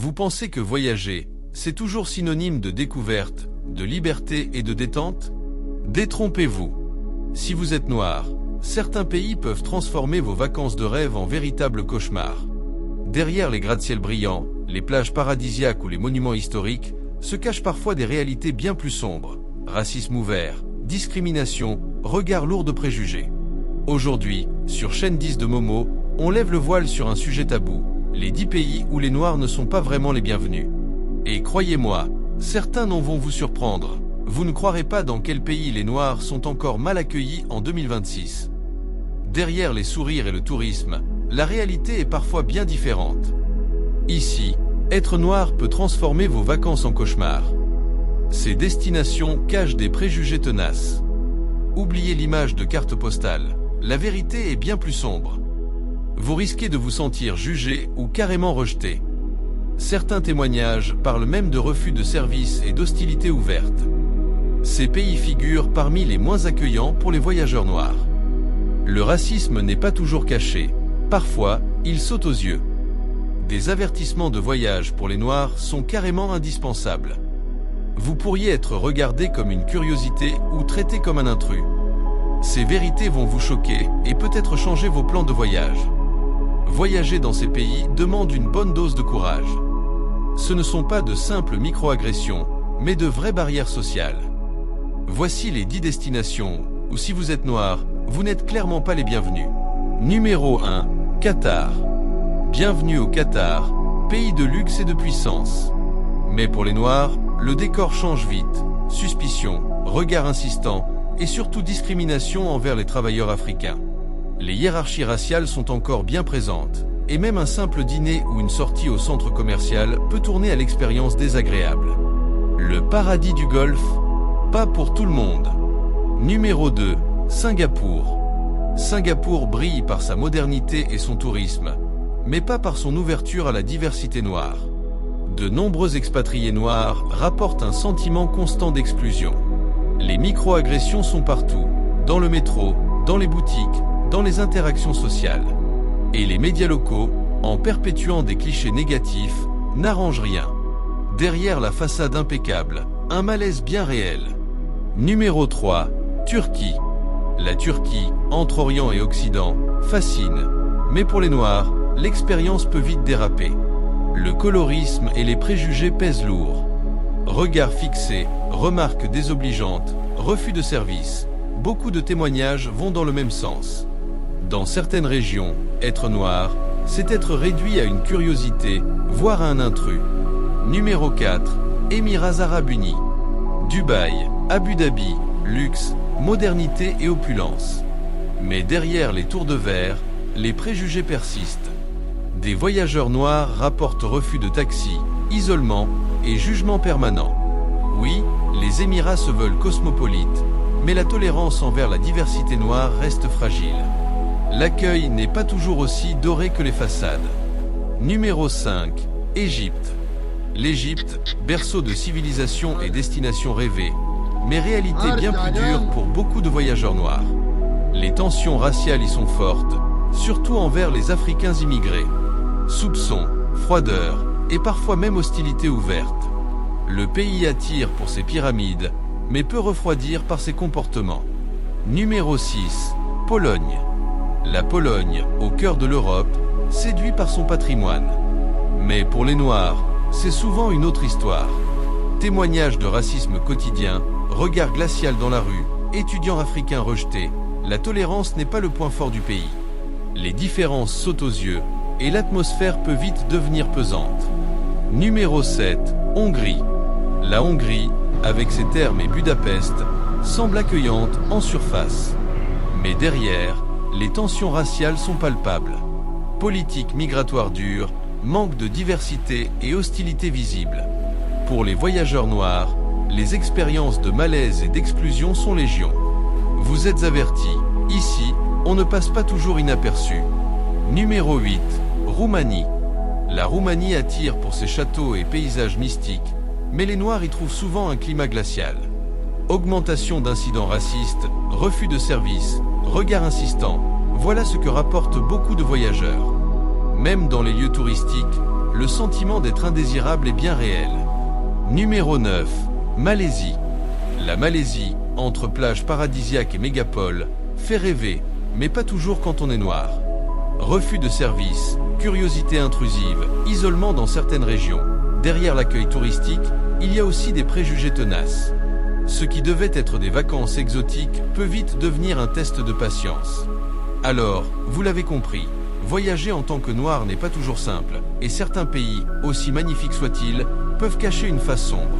Vous pensez que voyager, c'est toujours synonyme de découverte, de liberté et de détente? Détrompez-vous. Si vous êtes noir, certains pays peuvent transformer vos vacances de rêve en véritables cauchemars. Derrière les gratte-ciel brillants, les plages paradisiaques ou les monuments historiques, se cachent parfois des réalités bien plus sombres. Racisme ouvert, discrimination, regard lourd de préjugés. Aujourd'hui, sur Chaîne 10 de Momo, on lève le voile sur un sujet tabou, les 10 pays où les Noirs ne sont pas vraiment les bienvenus. Et croyez-moi, certains noms vont vous surprendre. Vous ne croirez pas dans quel pays les Noirs sont encore mal accueillis en 2026. Derrière les sourires et le tourisme, la réalité est parfois bien différente. Ici, être noir peut transformer vos vacances en cauchemar. Ces destinations cachent des préjugés tenaces. Oubliez l'image de carte postale, la vérité est bien plus sombre. Vous risquez de vous sentir jugé ou carrément rejeté. Certains témoignages parlent même de refus de services et d'hostilité ouverte. Ces pays figurent parmi les moins accueillants pour les voyageurs noirs. Le racisme n'est pas toujours caché, parfois, il saute aux yeux. Des avertissements de voyage pour les Noirs sont carrément indispensables. Vous pourriez être regardé comme une curiosité ou traité comme un intrus. Ces vérités vont vous choquer et peut-être changer vos plans de voyage. Voyager dans ces pays demande une bonne dose de courage. Ce ne sont pas de simples micro-agressions, mais de vraies barrières sociales. Voici les 10 destinations où si vous êtes noir, vous n'êtes clairement pas les bienvenus. Numéro 1. Qatar. Bienvenue au Qatar, pays de luxe et de puissance. Mais pour les Noirs, le décor change vite. Suspicion, regard insistant et surtout discrimination envers les travailleurs africains. Les hiérarchies raciales sont encore bien présentes, et même un simple dîner ou une sortie au centre commercial peut tourner à l'expérience désagréable. Le paradis du Golfe, pas pour tout le monde. Numéro 2, Singapour. Singapour brille par sa modernité et son tourisme, mais pas par son ouverture à la diversité noire. De nombreux expatriés noirs rapportent un sentiment constant d'exclusion. Les micro-agressions sont partout, dans le métro, dans les boutiques, dans les interactions sociales. Et les médias locaux, en perpétuant des clichés négatifs, n'arrangent rien. Derrière la façade impeccable, un malaise bien réel. Numéro 3, Turquie. La Turquie, entre Orient et Occident, fascine. Mais pour les Noirs, l'expérience peut vite déraper. Le colorisme et les préjugés pèsent lourd. Regards fixés, remarques désobligeantes, refus de service. Beaucoup de témoignages vont dans le même sens. Dans certaines régions, être noir, c'est être réduit à une curiosité, voire à un intrus. Numéro 4, Émirats Arabes Unis. Dubaï, Abu Dhabi, luxe, modernité et opulence. Mais derrière les tours de verre, les préjugés persistent. Des voyageurs noirs rapportent refus de taxi, isolement et jugement permanent. Oui, les Émirats se veulent cosmopolites, mais la tolérance envers la diversité noire reste fragile. L'accueil n'est pas toujours aussi doré que les façades. Numéro 5, Égypte. L'Égypte, berceau de civilisation et destination rêvée, mais réalité bien plus dure pour beaucoup de voyageurs noirs. Les tensions raciales y sont fortes, surtout envers les Africains immigrés. Soupçons, froideur et parfois même hostilité ouverte. Le pays attire pour ses pyramides, mais peut refroidir par ses comportements. Numéro 6, Pologne. La Pologne, au cœur de l'Europe, séduit par son patrimoine. Mais pour les Noirs, c'est souvent une autre histoire. Témoignages de racisme quotidien, regard glacial dans la rue, étudiants africains rejetés, la tolérance n'est pas le point fort du pays. Les différences sautent aux yeux, et l'atmosphère peut vite devenir pesante. Numéro 7, Hongrie. La Hongrie, avec ses termes et Budapest, semble accueillante en surface. Mais derrière, les tensions raciales sont palpables. Politique migratoire dure, manque de diversité et hostilité visible. Pour les voyageurs noirs, les expériences de malaise et d'exclusion sont légion. Vous êtes avertis, ici, on ne passe pas toujours inaperçu. Numéro 8, Roumanie. La Roumanie attire pour ses châteaux et paysages mystiques, mais les Noirs y trouvent souvent un climat glacial. Augmentation d'incidents racistes, refus de service, regard insistant, voilà ce que rapportent beaucoup de voyageurs. Même dans les lieux touristiques, le sentiment d'être indésirable est bien réel. Numéro 9. Malaisie. La Malaisie, entre plages paradisiaques et mégapoles, fait rêver, mais pas toujours quand on est noir. Refus de service, curiosité intrusive, isolement dans certaines régions. Derrière l'accueil touristique, il y a aussi des préjugés tenaces. Ce qui devait être des vacances exotiques peut vite devenir un test de patience. Alors, vous l'avez compris, voyager en tant que noir n'est pas toujours simple, et certains pays, aussi magnifiques soient-ils, peuvent cacher une face sombre.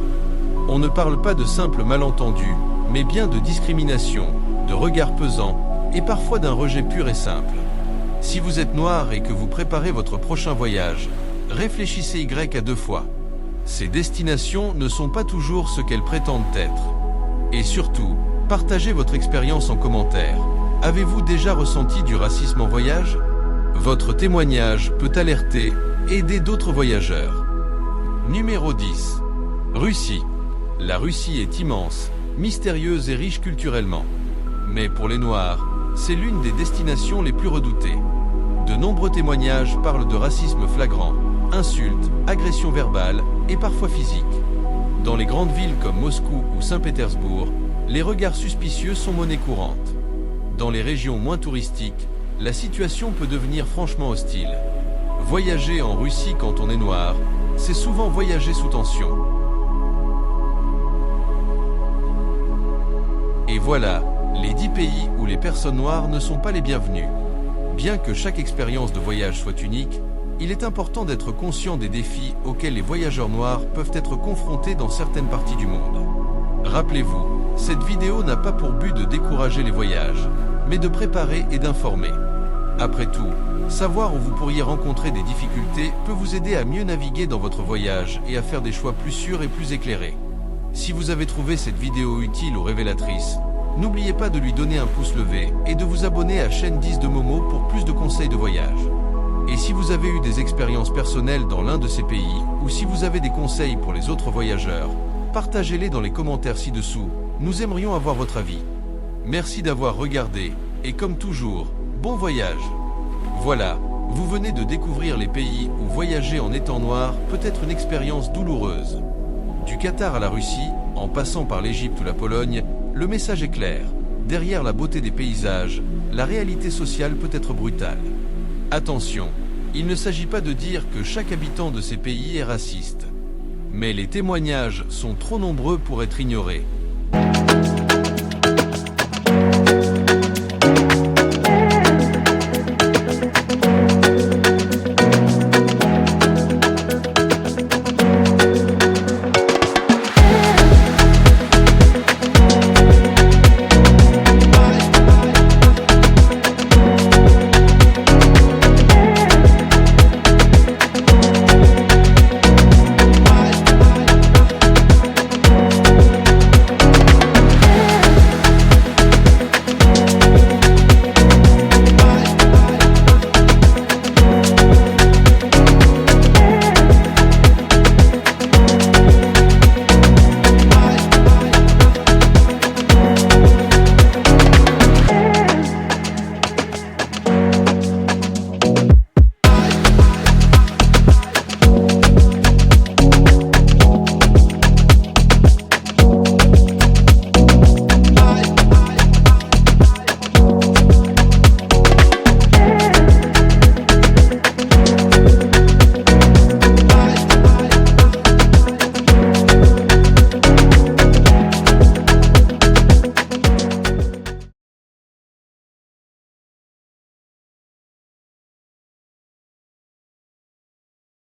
On ne parle pas de simples malentendus, mais bien de discrimination, de regards pesants, et parfois d'un rejet pur et simple. Si vous êtes noir et que vous préparez votre prochain voyage, réfléchissez Y à 2 fois. Ces destinations ne sont pas toujours ce qu'elles prétendent être. Et surtout, partagez votre expérience en commentaire. Avez-vous déjà ressenti du racisme en voyage? Votre témoignage peut alerter, aider d'autres voyageurs. Numéro 10. Russie. La Russie est immense, mystérieuse et riche culturellement. Mais pour les Noirs, c'est l'une des destinations les plus redoutées. De nombreux témoignages parlent de racisme flagrant, insultes, agressions verbales et parfois physiques. Dans les grandes villes comme Moscou ou Saint-Pétersbourg, les regards suspicieux sont monnaie courante. Dans les régions moins touristiques, la situation peut devenir franchement hostile. Voyager en Russie quand on est noir, c'est souvent voyager sous tension. Et voilà, les 10 pays où les personnes noires ne sont pas les bienvenues. Bien que chaque expérience de voyage soit unique, il est important d'être conscient des défis auxquels les voyageurs noirs peuvent être confrontés dans certaines parties du monde. Rappelez-vous, cette vidéo n'a pas pour but de décourager les voyages, mais de préparer et d'informer. Après tout, savoir où vous pourriez rencontrer des difficultés peut vous aider à mieux naviguer dans votre voyage et à faire des choix plus sûrs et plus éclairés. Si vous avez trouvé cette vidéo utile ou révélatrice, n'oubliez pas de lui donner un pouce levé et de vous abonner à la chaîne 10 de Momo pour plus de conseils de voyage. Et si vous avez eu des expériences personnelles dans l'un de ces pays, ou si vous avez des conseils pour les autres voyageurs, partagez-les dans les commentaires ci-dessous, nous aimerions avoir votre avis. Merci d'avoir regardé, et comme toujours, bon voyage. Voilà, vous venez de découvrir les pays où voyager en étant noir peut être une expérience douloureuse. Du Qatar à la Russie, en passant par l'Égypte ou la Pologne, le message est clair. Derrière la beauté des paysages, la réalité sociale peut être brutale. Attention, il ne s'agit pas de dire que chaque habitant de ces pays est raciste. Mais les témoignages sont trop nombreux pour être ignorés.